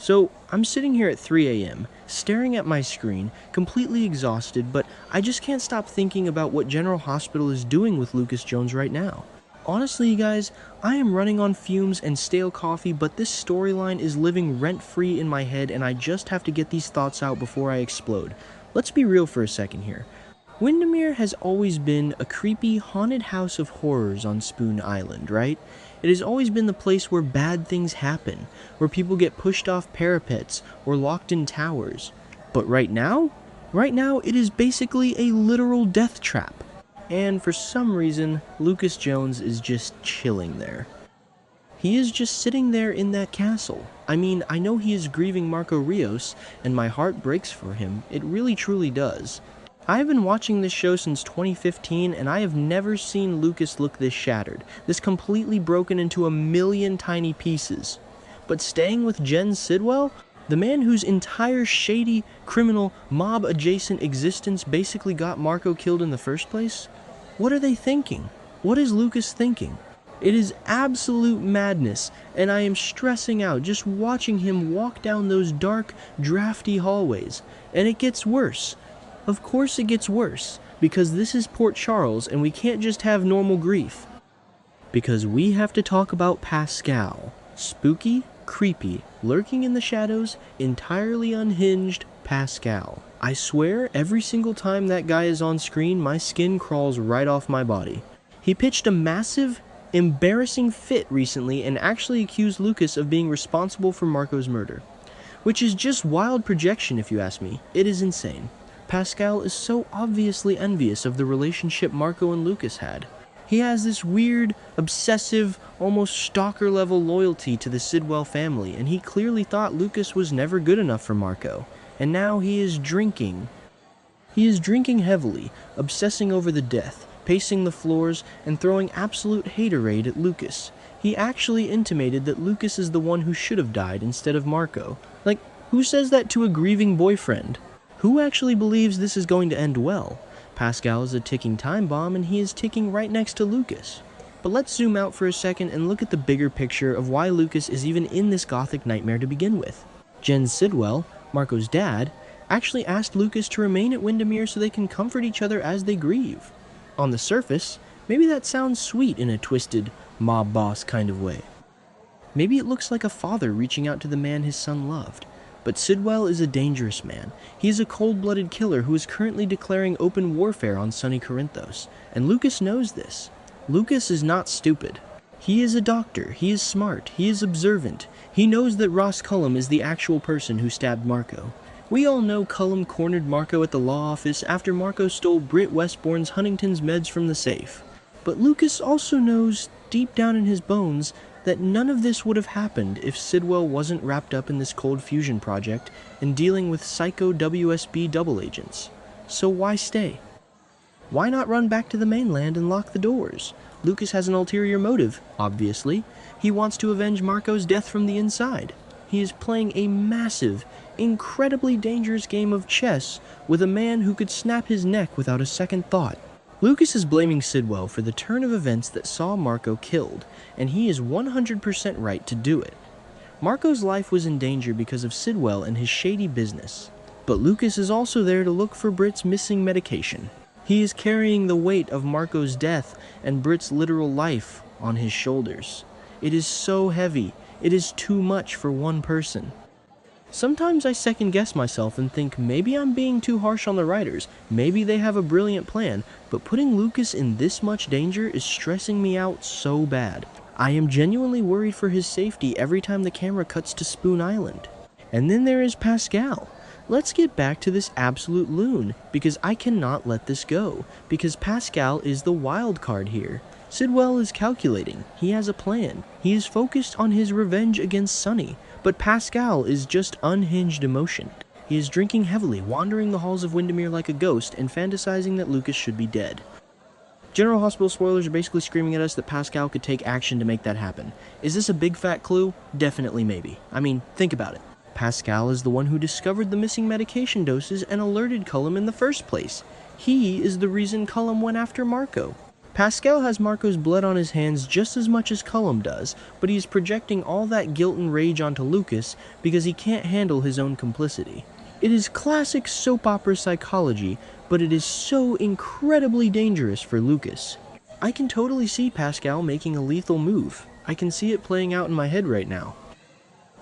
So, I'm sitting here at 3 a.m., staring at my screen, completely exhausted, but I just can't stop thinking about what General Hospital is doing with Lucas Jones right now. Honestly, you guys, I am running on fumes and stale coffee, but this storyline is living rent-free in my head, and I just have to get these thoughts out before I explode. Let's be real for a second here. Windermere has always been a creepy, haunted house of horrors on Spoon Island, right? It has always been the place where bad things happen, where people get pushed off parapets or locked in towers. But right now? Right now, it is basically a literal death trap. And for some reason, Lucas Jones is just chilling there. He is just sitting there in that castle. I mean, I know he is grieving Marco Rios, and my heart breaks for him. It really truly does. I have been watching this show since 2015, and I have never seen Lucas look this shattered, this completely broken into a million tiny pieces. But staying with Jen Sidwell, the man whose entire shady, criminal, mob-adjacent existence basically got Marco killed in the first place? What are they thinking? What is Lucas thinking? It is absolute madness, and I am stressing out just watching him walk down those dark, drafty hallways. And it gets worse. Of course it gets worse, because this is Port Charles and we can't just have normal grief. Because we have to talk about Pascal. Spooky, creepy, lurking in the shadows, entirely unhinged Pascal. I swear, every single time that guy is on screen, my skin crawls right off my body. He pitched a massive, embarrassing fit recently and actually accused Lucas of being responsible for Marco's murder. Which is just wild projection if you ask me. It is insane. Pascal is so obviously envious of the relationship Marco and Lucas had. He has this weird, obsessive, almost stalker-level loyalty to the Sidwell family, and he clearly thought Lucas was never good enough for Marco. And now he is drinking. He is drinking heavily, obsessing over the death, pacing the floors, and throwing absolute haterade at Lucas. He actually intimated that Lucas is the one who should have died instead of Marco. Like, who says that to a grieving boyfriend? Who actually believes this is going to end well? Pascal is a ticking time bomb, and he is ticking right next to Lucas. But let's zoom out for a second and look at the bigger picture of why Lucas is even in this gothic nightmare to begin with. Jen Sidwell, Marco's dad, actually asked Lucas to remain at Windermere so they can comfort each other as they grieve. On the surface, maybe that sounds sweet in a twisted, mob boss kind of way. Maybe it looks like a father reaching out to the man his son loved. But Sidwell is a dangerous man. He is a cold-blooded killer who is currently declaring open warfare on sunny Corinthos, and Lucas knows this. Lucas is not stupid. He is a doctor, he is smart, he is observant. He knows that Ross Cullum is the actual person who stabbed Marco. We all know Cullum cornered Marco at the law office after Marco stole Britt Westbourne's Huntington's meds from the safe. But Lucas also knows, deep down in his bones, that none of this would have happened if Sidwell wasn't wrapped up in this cold fusion project and dealing with psycho WSB double agents. So why stay? Why not run back to the mainland and lock the doors? Lucas has an ulterior motive, obviously. He wants to avenge Marco's death from the inside. He is playing a massive, incredibly dangerous game of chess with a man who could snap his neck without a second thought. Lucas is blaming Sidwell for the turn of events that saw Marco killed, and he is 100% right to do it. Marco's life was in danger because of Sidwell and his shady business. But Lucas is also there to look for Britt's missing medication. He is carrying the weight of Marco's death and Britt's literal life on his shoulders. It is so heavy. It is too much for one person. Sometimes I second-guess myself and think maybe I'm being too harsh on the writers, maybe they have a brilliant plan, but putting Lucas in this much danger is stressing me out so bad. I am genuinely worried for his safety every time the camera cuts to Spoon Island. And then there is Pascal. Let's get back to this absolute loon, because I cannot let this go, because Pascal is the wild card here. Sidwell is calculating, he has a plan, he is focused on his revenge against Sonny, but Pascal is just unhinged emotion. He is drinking heavily, wandering the halls of Windermere like a ghost, and fantasizing that Lucas should be dead. General Hospital spoilers are basically screaming at us that Pascal could take action to make that happen. Is this a big fat clue? Definitely maybe. I mean, think about it. Pascal is the one who discovered the missing medication doses and alerted Cullum in the first place. He is the reason Cullum went after Marco. Pascal has Marco's blood on his hands just as much as Cullum does, but he is projecting all that guilt and rage onto Lucas because he can't handle his own complicity. It is classic soap opera psychology, but it is so incredibly dangerous for Lucas. I can totally see Pascal making a lethal move. I can see it playing out in my head right now.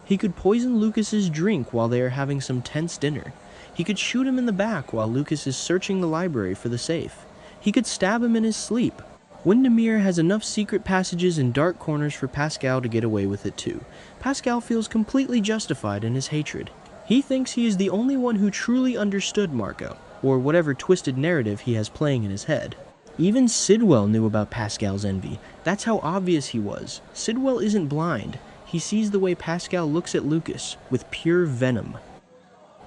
He could poison Lucas's drink while they are having some tense dinner. He could shoot him in the back while Lucas is searching the library for the safe. He could stab him in his sleep. Windermere has enough secret passages and dark corners for Pascal to get away with it too. Pascal feels completely justified in his hatred. He thinks he is the only one who truly understood Marco, or whatever twisted narrative he has playing in his head. Even Sidwell knew about Pascal's envy. That's how obvious he was. Sidwell isn't blind. He sees the way Pascal looks at Lucas, with pure venom.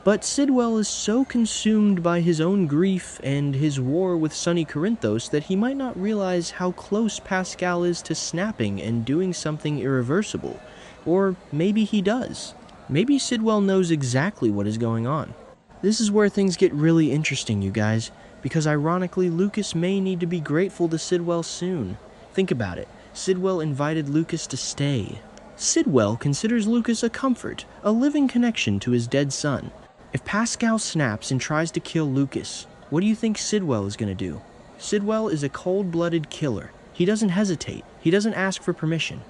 But Sidwell is so consumed by his own grief and his war with Sunny Corinthos that he might not realize how close Pascal is to snapping and doing something irreversible. Or maybe he does. Maybe Sidwell knows exactly what is going on. This is where things get really interesting, you guys, because ironically Lucas may need to be grateful to Sidwell soon. Think about it. Sidwell invited Lucas to stay. Sidwell considers Lucas a comfort, a living connection to his dead son. If Pascal snaps and tries to kill Lucas, what do you think Sidwell is going to do? Sidwell is a cold-blooded killer. He doesn't hesitate. He doesn't ask for permission.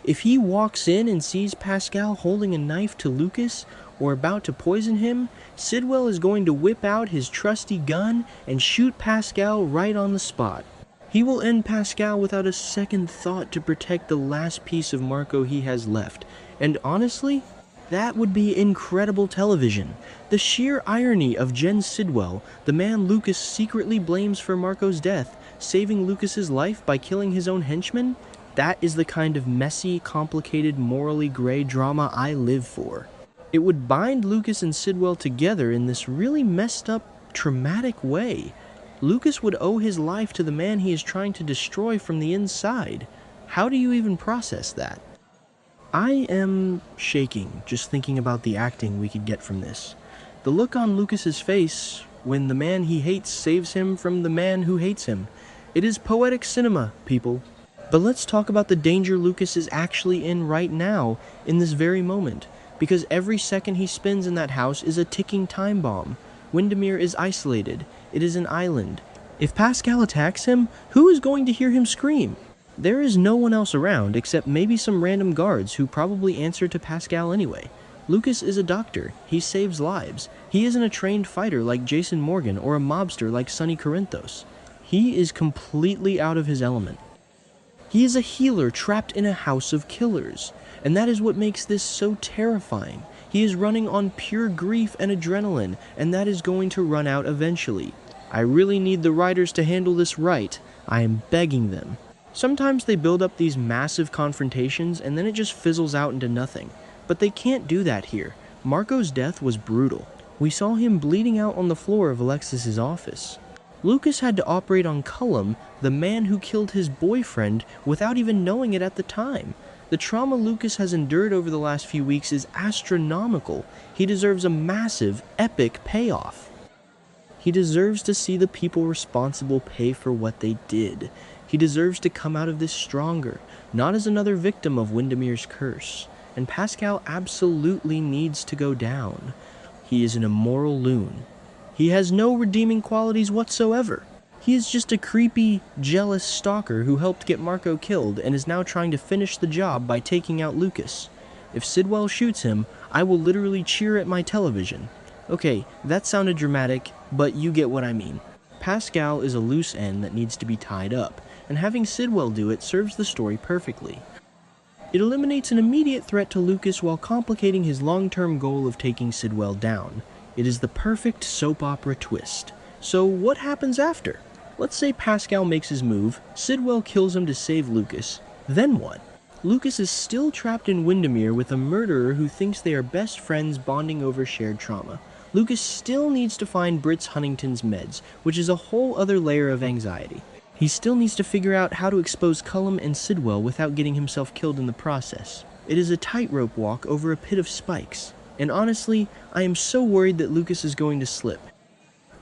If he walks in and sees Pascal holding a knife to Lucas or about to poison him, Sidwell is going to whip out his trusty gun and shoot Pascal right on the spot. He will end Pascal without a second thought to protect the last piece of Marco he has left. And honestly, that would be incredible television. The sheer irony of Jen Sidwell, the man Lucas secretly blames for Marco's death, saving Lucas's life by killing his own henchman, that is the kind of messy, complicated, morally gray drama I live for. It would bind Lucas and Sidwell together in this really messed up, traumatic way. Lucas would owe his life to the man he is trying to destroy from the inside. How do you even process that? I am shaking just thinking about the acting we could get from this. The look on Lucas's face when the man he hates saves him from the man who hates him. It is poetic cinema, people. But let's talk about the danger Lucas is actually in right now, in this very moment. Because every second he spends in that house is a ticking time bomb. Windermere is isolated. It is an island. If Pascal attacks him, who is going to hear him scream? There is no one else around except maybe some random guards who probably answer to Pascal anyway. Lucas is a doctor. He saves lives. He isn't a trained fighter like Jason Morgan or a mobster like Sunny Corinthos. He is completely out of his element. He is a healer trapped in a house of killers, and that is what makes this so terrifying. He is running on pure grief and adrenaline, and that is going to run out eventually. I really need the writers to handle this right. I am begging them. Sometimes they build up these massive confrontations and then it just fizzles out into nothing. But they can't do that here. Marco's death was brutal. We saw him bleeding out on the floor of Alexis's office. Lucas had to operate on Cullum, the man who killed his boyfriend, without even knowing it at the time. The trauma Lucas has endured over the last few weeks is astronomical. He deserves a massive, epic payoff. He deserves to see the people responsible pay for what they did. He deserves to come out of this stronger, not as another victim of Windermere's curse. And Pascal absolutely needs to go down. He is an immoral loon. He has no redeeming qualities whatsoever. He is just a creepy, jealous stalker who helped get Marco killed and is now trying to finish the job by taking out Lucas. If Sidwell shoots him, I will literally cheer at my television. Okay, that sounded dramatic, but you get what I mean. Pascal is a loose end that needs to be tied up, and having Sidwell do it serves the story perfectly. It eliminates an immediate threat to Lucas while complicating his long-term goal of taking Sidwell down. It is the perfect soap opera twist. So what happens after? Let's say Pascal makes his move, Sidwell kills him to save Lucas. Then what? Lucas is still trapped in Windermere with a murderer who thinks they are best friends bonding over shared trauma. Lucas still needs to find Brits Huntington's meds, which is a whole other layer of anxiety. He still needs to figure out how to expose Cullum and Sidwell without getting himself killed in the process. It is a tightrope walk over a pit of spikes. And honestly, I am so worried that Lucas is going to slip.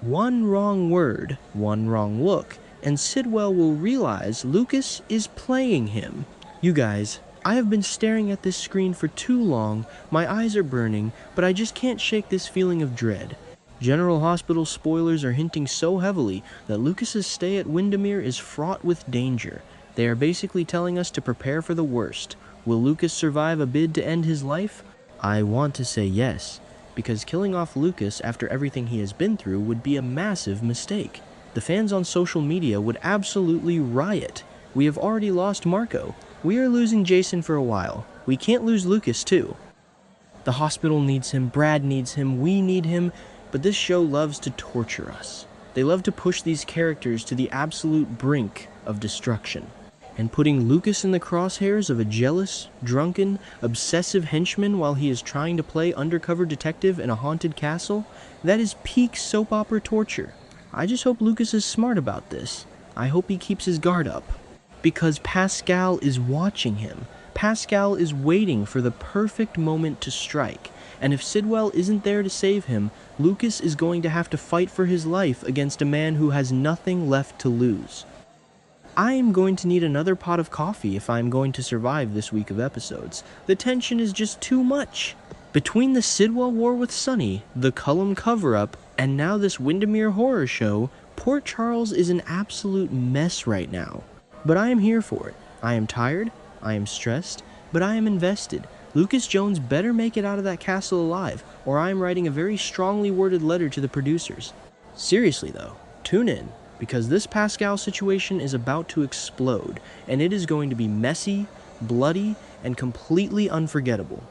One wrong word, one wrong look, and Sidwell will realize Lucas is playing him. You guys, I have been staring at this screen for too long, my eyes are burning, but I just can't shake this feeling of dread. General Hospital spoilers are hinting so heavily that Lucas's stay at Windermere is fraught with danger. They are basically telling us to prepare for the worst. Will Lucas survive a bid to end his life? I want to say yes, because killing off Lucas after everything he has been through would be a massive mistake. The fans on social media would absolutely riot. We have already lost Marco. We are losing Jason for a while. We can't lose Lucas too. The hospital needs him, Brad needs him, we need him, but this show loves to torture us. They love to push these characters to the absolute brink of destruction. And putting Lucas in the crosshairs of a jealous, drunken, obsessive henchman while he is trying to play undercover detective in a haunted castle, that is peak soap opera torture. I just hope Lucas is smart about this. I hope he keeps his guard up. Because Pascal is watching him. Pascal is waiting for the perfect moment to strike. And if Sidwell isn't there to save him, Lucas is going to have to fight for his life against a man who has nothing left to lose. I am going to need another pot of coffee if I am going to survive this week of episodes. The tension is just too much. Between the Sidwell war with Sonny, the Cullum cover-up, and now this Windermere horror show, Port Charles is an absolute mess right now. But I am here for it. I am tired, I am stressed, but I am invested. Lucas Jones better make it out of that castle alive, or I am writing a very strongly worded letter to the producers. Seriously though, tune in, because this Pascal situation is about to explode, and it is going to be messy, bloody, and completely unforgettable.